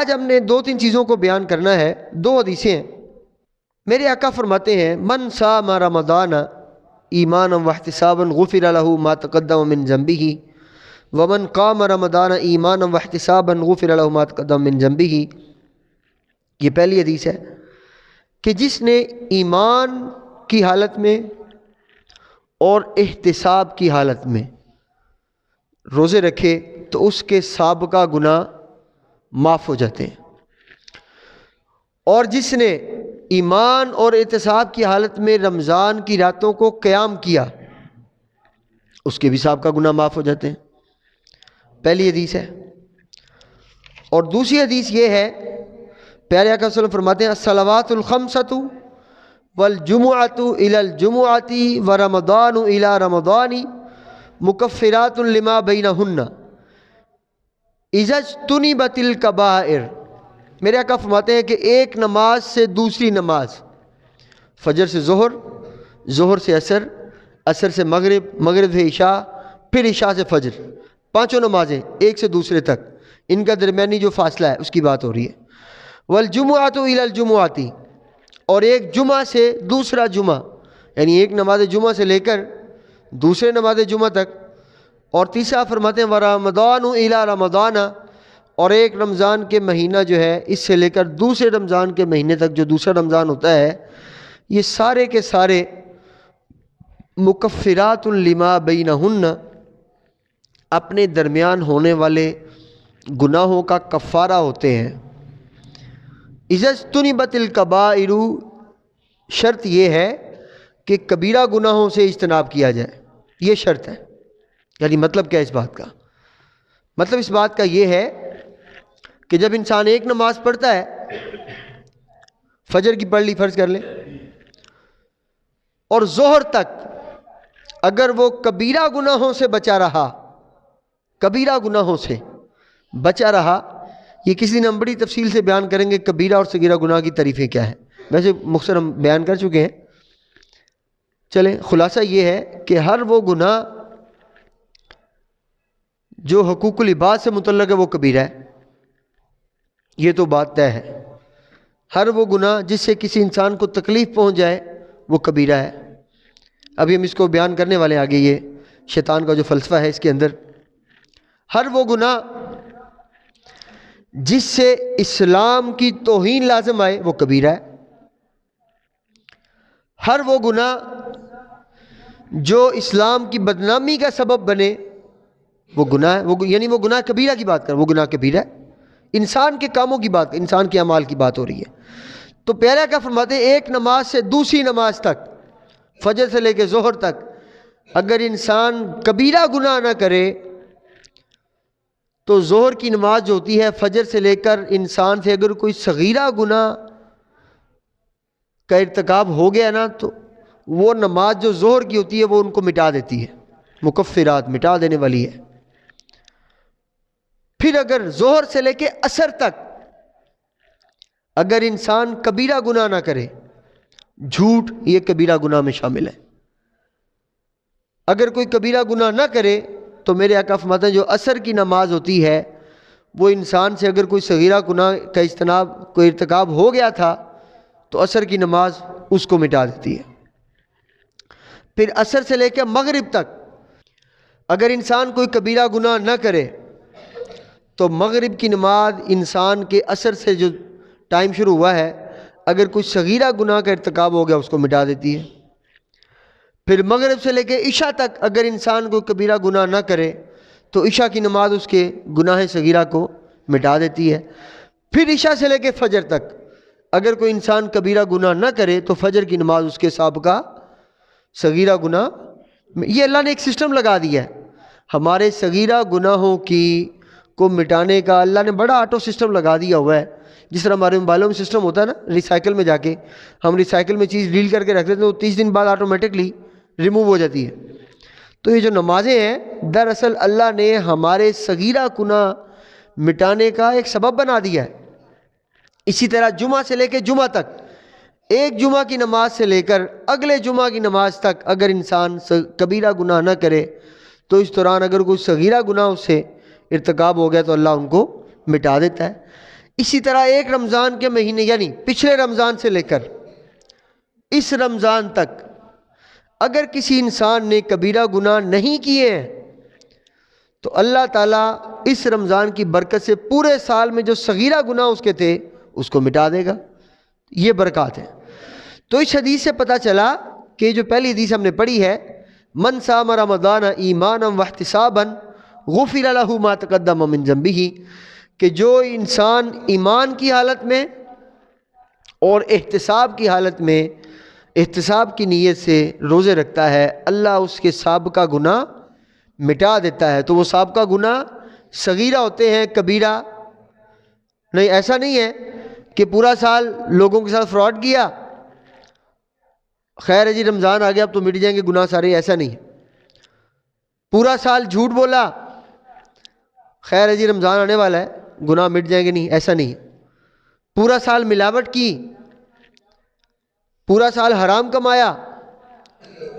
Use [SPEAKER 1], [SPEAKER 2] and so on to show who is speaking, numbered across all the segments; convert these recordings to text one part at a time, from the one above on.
[SPEAKER 1] آج ہم نے دو تین چیزوں کو بیان کرنا ہے. دو حدیثیں ہیں. میرے آقا فرماتے ہیں من صام رمضان ایمانا واحتسابا غفر له ما تقدم من ذنبه ومن قام رمضان ایمانا واحتسابا غفر له ما تقدم من ذنبه. یہ پہلی حدیث ہے کہ جس نے ایمان کی حالت میں اور احتساب کی حالت میں روزے رکھے تو اس کے سابقہ گناہ معاف ہو جاتے ہیں، اور جس نے ایمان اور احتساب کی حالت میں رمضان کی راتوں کو قیام کیا اس کے بھی سابقہ گناہ معاف ہو جاتے ہیں. پہلی حدیث ہے. اور دوسری حدیث یہ ہے، پیارے آقا صلی اللہ علیہ وسلم فرماتے ہیں الصلوات الخمسۃ والجمعۃ الی الجمعۃ ورمضان الی رمضان مکفرات لما بینہن اذا اجتنبت الکبائر. میرے آقا فرماتے ہیں کہ ایک نماز سے دوسری نماز، فجر سے ظہر، ظہر سے عصر، عصر سے مغرب، مغرب سے عشاء، پھر عشاء سے فجر، پانچوں نمازیں ایک سے دوسرے تک، ان کا درمیانی جو فاصلہ ہے اس کی بات ہو رہی ہے. والجمعۃ الی الجمعۃ، اور ایک جمعہ سے دوسرا جمعہ، یعنی ایک نماز جمعہ سے لے کر دوسرے نماز جمعہ تک. اور تیسرا فرماتے ہیں ورمضان الی رمضان، اور ایک رمضان کے مہینہ جو ہے اس سے لے کر دوسرے رمضان کے مہینے تک جو دوسرا رمضان ہوتا ہے، یہ سارے کے سارے مکفرات لما بینہن، اپنے درمیان ہونے والے گناہوں کا کفارہ ہوتے ہیں. اذا اجتنبت الکبائر، شرط یہ ہے کہ کبیرہ گناہوں سے اجتناب کیا جائے، یہ شرط ہے. یعنی مطلب کیا ہے اس بات کا؟ مطلب اس بات کا یہ ہے کہ جب انسان ایک نماز پڑھتا ہے، فجر کی پڑھ لی فرض کر لیں، اور ظہر تک اگر وہ کبیرہ گناہوں سے بچا رہا، کبیرہ گناہوں سے بچا رہا، یہ کسی دن ہم بڑی تفصیل سے بیان کریں گے کبیرہ اور صغیرہ گناہ کی تعریفیں کیا ہیں، ویسے مختصر ہم بیان کر چکے ہیں. چلیں خلاصہ یہ ہے کہ ہر وہ گناہ جو حقوق العباد سے متعلق ہے وہ کبیرہ ہے، یہ تو بات طے ہے. ہر وہ گناہ جس سے کسی انسان کو تکلیف پہنچ جائے وہ کبیرہ ہے. ابھی ہم اس کو بیان کرنے والے ہیں آگے، یہ شیطان کا جو فلسفہ ہے اس کے اندر. ہر وہ گناہ جس سے اسلام کی توہین لازم آئے وہ کبیرہ ہے. ہر وہ گناہ جو اسلام کی بدنامی کا سبب بنے وہ گناہ ہے، یعنی وہ گناہ کبیرہ کی بات کر، وہ گناہ کبیرہ ہے. انسان کے کاموں کی بات، انسان کے اعمال کی بات ہو رہی ہے. تو پیارے آقا فرماتے ہیں ایک نماز سے دوسری نماز تک، فجر سے لے کے ظہر تک، اگر انسان کبیرہ گناہ نہ کرے تو ظہر کی نماز جو ہوتی ہے فجر سے لے کر انسان سے اگر کوئی صغیرہ گناہ کا ارتکاب ہو گیا نا تو وہ نماز جو ظہر کی ہوتی ہے وہ ان کو مٹا دیتی ہے، مکفرات، مٹا دینے والی ہے. پھر اگر ظہر سے لے کے عصر تک اگر انسان کبیرہ گناہ نہ کرے، جھوٹ یہ کبیرہ گناہ میں شامل ہے. اگر کوئی کبیرہ گناہ نہ کرے تو میرے آقا فرماتے ہیں جو عصر کی نماز ہوتی ہے وہ انسان سے اگر کوئی صغیرہ گناہ کا اجتناب، کوئی ارتکاب ہو گیا تھا تو عصر کی نماز اس کو مٹا دیتی ہے. پھر عصر سے لے کے مغرب تک اگر انسان کوئی کبیرہ گناہ نہ کرے تو مغرب کی نماز انسان کے عصر سے جو ٹائم شروع ہوا ہے اگر کوئی صغیرہ گناہ کا ارتکاب ہو گیا اس کو مٹا دیتی ہے. پھر مغرب سے لے کے عشاء تک اگر انسان کوئی کبیرہ گناہ نہ کرے تو عشاء کی نماز اس کے گناہ صغیرہ کو مٹا دیتی ہے. پھر عشاء سے لے کے فجر تک اگر کوئی انسان کبیرہ گناہ نہ کرے تو فجر کی نماز اس کے سابقہ صغیرہ گناہ، یہ اللہ نے ایک سسٹم لگا دیا ہے ہمارے صغیرہ گناہوں کو مٹانے کا. اللہ نے بڑا آٹو سسٹم لگا دیا ہوا ہے، جس طرح ہمارے موبائلوں میں سسٹم ہوتا ہے نا، ریسائیکل میں جا کے ہم ریسائیکل میں چیز ڈیل کر کے رکھ دیتے ہیں تو 30 دن بعد آٹومیٹکلی ریموو ہو جاتی ہے. تو یہ جو نمازیں ہیں دراصل اللہ نے ہمارے صغیرہ گناہ مٹانے کا ایک سبب بنا دیا ہے. اسی طرح جمعہ سے لے کے جمعہ تک، ایک جمعہ کی نماز سے لے کر اگلے جمعہ کی نماز تک اگر انسان کبیرہ گناہ نہ کرے تو اس دوران اگر کوئی صغیرہ گناہ اس سے ارتکاب ہو گیا تو اللہ ان کو مٹا دیتا ہے. اسی طرح ایک رمضان کے مہینے یعنی پچھلے رمضان سے لے کر اس رمضان تک اگر کسی انسان نے کبیرہ گناہ نہیں کیے ہیں تو اللہ تعالیٰ اس رمضان کی برکت سے پورے سال میں جو صغیرہ گناہ اس کے تھے اس کو مٹا دے گا. یہ برکات ہے. تو اس حدیث سے پتہ چلا کہ جو پہلی حدیث ہم نے پڑھی ہے من صام رمضان ایمانا واحتسابا غفر له ما تقدم من ذنبه، کہ جو انسان ایمان کی حالت میں اور احتساب کی حالت میں احتساب کی نیت سے روزے رکھتا ہے اللہ اس کے سابقہ گناہ مٹا دیتا ہے. تو وہ سابقہ گناہ صغیرہ ہوتے ہیں، کبیرہ نہیں. ایسا نہیں ہے کہ پورا سال لوگوں کے ساتھ فراڈ کیا، خیر ہے جی رمضان آ گیا اب تو مٹ جائیں گے گناہ سارے، ایسا نہیں ہے. پورا سال جھوٹ بولا، خیر ہے جی رمضان آنے والا ہے گناہ مٹ جائیں گے، نہیں ایسا نہیں ہے. پورا سال ملاوٹ کی، پورا سال حرام کمایا،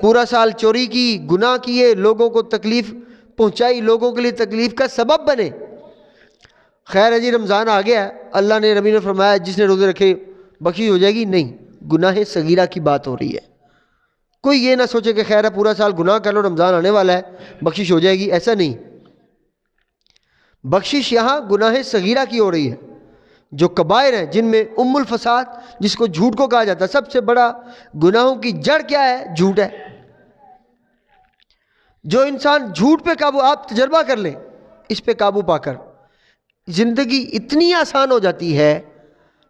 [SPEAKER 1] پورا سال چوری کی، گناہ کیے، لوگوں کو تکلیف پہنچائی، لوگوں کے لیے تکلیف کا سبب بنے، خیر ہے جی رمضان آ گیا ہے اللہ نے نبی نے فرمایا جس نے روزے رکھے بخشش ہو جائے گی، نہیں. گناہ صغیرہ کی بات ہو رہی ہے. کوئی یہ نہ سوچے کہ خیر ہے پورا سال گناہ کر لو رمضان آنے والا ہے بخشش ہو جائے گی، ایسا نہیں. بخشش یہاں گناہ صغیرہ کی ہو رہی ہے جو کبائر ہیں، جن میں ام الفساد جس کو جھوٹ کو کہا جاتا ہے. سب سے بڑا گناہوں کی جڑ کیا ہے؟ جھوٹ ہے. جو انسان جھوٹ پہ قابو، آپ تجربہ کر لیں، اس پہ قابو پا کر زندگی اتنی آسان ہو جاتی ہے.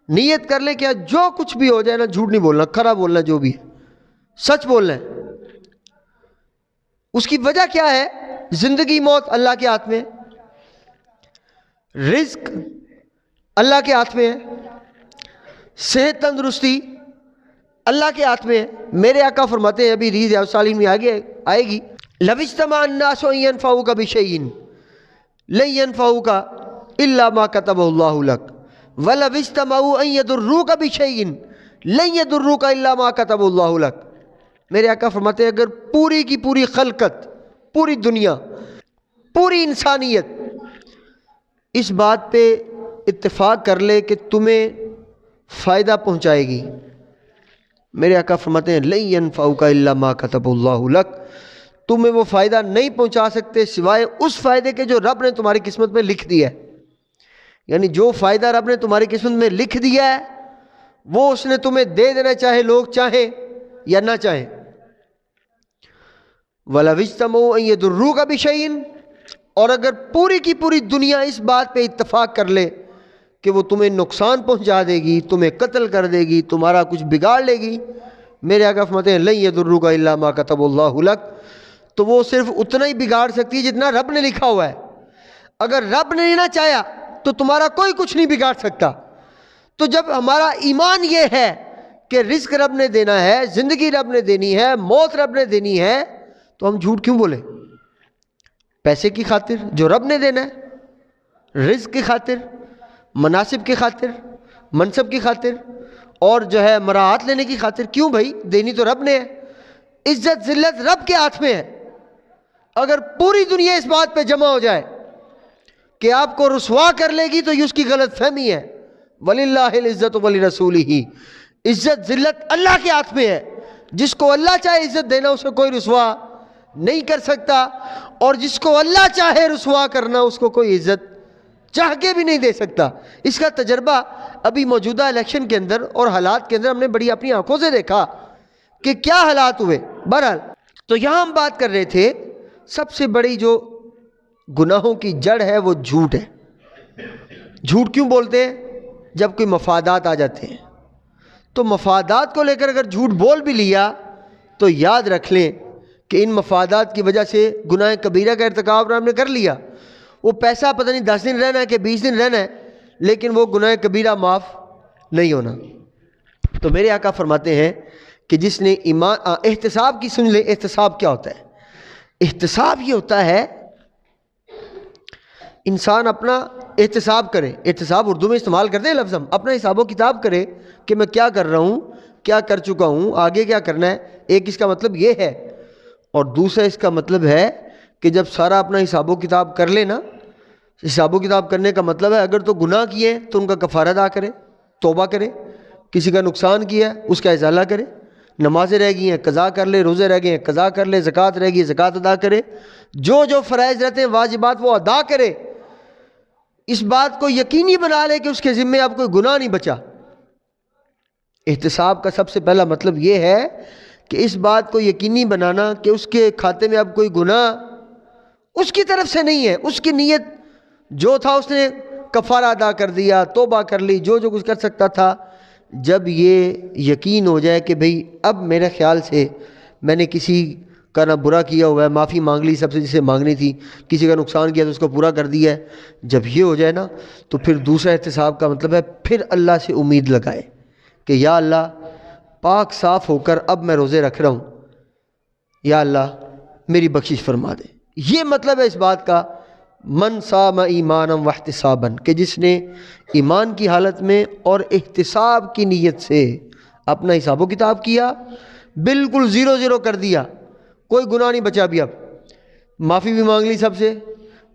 [SPEAKER 1] نیت کر لیں کہ جو کچھ بھی ہو جائے نا جھوٹ نہیں بولنا، کھرا بولنا، جو بھی ہے سچ بولنا ہے. اس کی وجہ کیا ہے؟ زندگی موت اللہ کے ہاتھ میں، رزق اللہ کے ہاتھ میں ہے، صحت تندرستی اللہ کے ہاتھ میں ہے. میرے آقا فرماتے ہیں، ابھی ریاض الصالحین میں آگے آئے گی، لو اجتمع الناس ان ينفعوك بشيء لن ينفعوك الا ما كتب الله لك ولو اجتمعوا ان يضروك بشيء لن يضروك الا ما كتب الله لك. میرے آقا فرماتے ہیں اگر پوری کی پوری خلقت، پوری دنیا، پوری انسانیت اس بات پہ اتفاق کر لے کہ تمہیں فائدہ پہنچائے گی، میرے آقا فرماتے ہیں لن ينفعوك الا ما كتب الله لك، تمہیں وہ فائدہ نہیں پہنچا سکتے سوائے اس فائدے کے جو رب نے تمہاری قسمت میں لکھ دیا ہے. یعنی جو فائدہ رب نے تمہاری قسمت میں لکھ دیا ہے وہ اس نے تمہیں دے دینا، چاہے لوگ چاہیں یا نہ چاہیں. وَلَوِ اجْتَمَعُوا أَن يَضُرُّوكَ بِشَيْءٍ، اور اگر پوری کی پوری دنیا اس بات پہ اتفاق کر لے کہ وہ تمہیں نقصان پہنچا دے گی، تمہیں قتل کر دے گی، تمہارا کچھ بگاڑ لے گی، میرے آقا فرماتے ہیں لن يضروك الا ما كتب الله لك، تو وہ صرف اتنا ہی بگاڑ سکتی ہے جتنا رب نے لکھا ہوا ہے. اگر رب نے نہ چاہیا تو تمہارا کوئی کچھ نہیں بگاڑ سکتا. تو جب ہمارا ایمان یہ ہے کہ رزق رب نے دینا ہے، زندگی رب نے دینی ہے، موت رب نے دینی ہے، تو ہم جھوٹ کیوں بولے؟ پیسے کی خاطر جو رب نے دینا ہے، رزق کی خاطر، مناسب کی خاطر، منصب کی خاطر، اور جو ہے مراعات لینے کی خاطر، کیوں بھائی؟ دینی تو رب نے ہے. عزت ذلت رب کے ہاتھ میں ہے. اگر پوری دنیا اس بات پہ جمع ہو جائے کہ آپ کو رسوا کر لے گی تو یہ اس کی غلط فہمی ہے. وَلِلَّهِ الْعِزَّةُ وَلِرَسُولِهِ، عزت ذلت اللہ کے ہاتھ میں ہے. جس کو اللہ چاہے عزت دینا اسے کوئی رسوا نہیں کر سکتا، اور جس کو اللہ چاہے رسوا کرنا اس کو کوئی عزت چاہ کے بھی نہیں دے سکتا. اس کا تجربہ ابھی موجودہ الیکشن کے اندر اور حالات کے اندر ہم نے بڑی اپنی آنکھوں سے دیکھا کہ کیا حالات ہوئے. بہرحال تو یہاں ہم بات کر رہے تھے سب سے بڑی جو گناہوں کی جڑ ہے وہ جھوٹ ہے. جھوٹ کیوں بولتے ہیں؟ جب کوئی مفادات آ جاتے ہیں تو مفادات کو لے کر اگر جھوٹ بول بھی لیا تو یاد رکھ لیں کہ ان مفادات کی وجہ سے گناہ کبیرہ کا ارتکاب ہم نے کر لیا. وہ پیسہ پتہ نہیں 10 دن رہنا ہے کہ 20 دن رہنا ہے، لیکن وہ گناہ کبیرہ معاف نہیں ہونا. تو میرے آقا فرماتے ہیں کہ جس نے ایمان احتساب کی سن لے. احتساب کیا ہوتا ہے؟ احتساب یہ ہوتا ہے انسان اپنا احتساب کرے. احتساب اردو میں استعمال کرتے ہیں لفظ، ہم اپنا حساب و کتاب کرے کہ میں کیا کر رہا ہوں، کیا کر چکا ہوں، آگے کیا کرنا ہے. ایک اس کا مطلب یہ ہے، اور دوسرا اس کا مطلب ہے کہ جب سارا اپنا حساب و کتاب کر لینا حساب و کتاب کرنے کا مطلب ہے اگر تو گناہ کیے تو ان کا کفارہ ادا کرے، توبہ کرے، کسی کا نقصان کیا ہے اس کا ازالہ کرے، نمازیں رہ گئی ہیں قضا کر لے، روزے رہ گئے ہیں قضا کر لے، زکوٰۃ رہ گئی زکوٰۃ ادا کرے، جو جو فرائض رہتے ہیں واجبات وہ ادا کرے، اس بات کو یقینی بنا لے کہ اس کے ذمے اب کوئی گناہ نہیں بچا۔ احتساب کا سب سے پہلا مطلب یہ ہے کہ اس بات کو یقینی بنانا کہ اس کے کھاتے میں اب کوئی گناہ اس کی طرف سے نہیں ہے، اس کی نیت جو تھا اس نے کفارہ ادا کر دیا، توبہ کر لی، جو جو کچھ کر سکتا تھا۔ جب یہ یقین ہو جائے کہ بھئی اب میرے خیال سے میں نے کسی کا نہ برا کیا ہوا ہے، معافی مانگ لی سب سے جسے مانگنی تھی، کسی کا نقصان کیا تو اس کو پورا کر دیا ہے، جب یہ ہو جائے نا تو پھر دوسرا احتساب کا مطلب ہے پھر اللہ سے امید لگائے کہ یا اللہ پاک صاف ہو کر اب میں روزے رکھ رہا ہوں، یا اللہ میری بخشش فرما دے۔ یہ مطلب ہے اس بات کا من صام ایمانا واحتسابا، کہ جس نے ایمان کی حالت میں اور احتساب کی نیت سے اپنا حساب و کتاب کیا، بالکل زیرو زیرو کر دیا، کوئی گناہ نہیں بچا بھی، اب معافی بھی مانگ لی سب سے،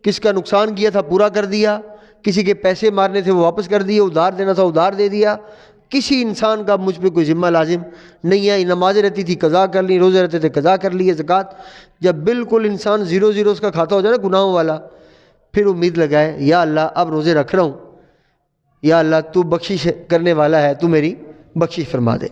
[SPEAKER 1] کس کا نقصان کیا تھا پورا کر دیا، کسی کے پیسے مارنے تھے وہ واپس کر دیے، ادھار دینا تھا ادھار دے دیا، کسی انسان کا مجھ پہ کوئی ذمہ لازم نہیں ہے، نمازیں رہتی تھی قضا کر لی، روزے رہتے تھے قضا کر لیے، زکوٰۃ، جب بالکل انسان زیرو زیرو اس کا کھاتا ہو جائے نا گناہوں والا، پھر امید لگائے یا اللہ اب روزے رکھ رہا ہوں، یا اللہ تو بخشش کرنے والا ہے، تو میری بخشش فرما دے۔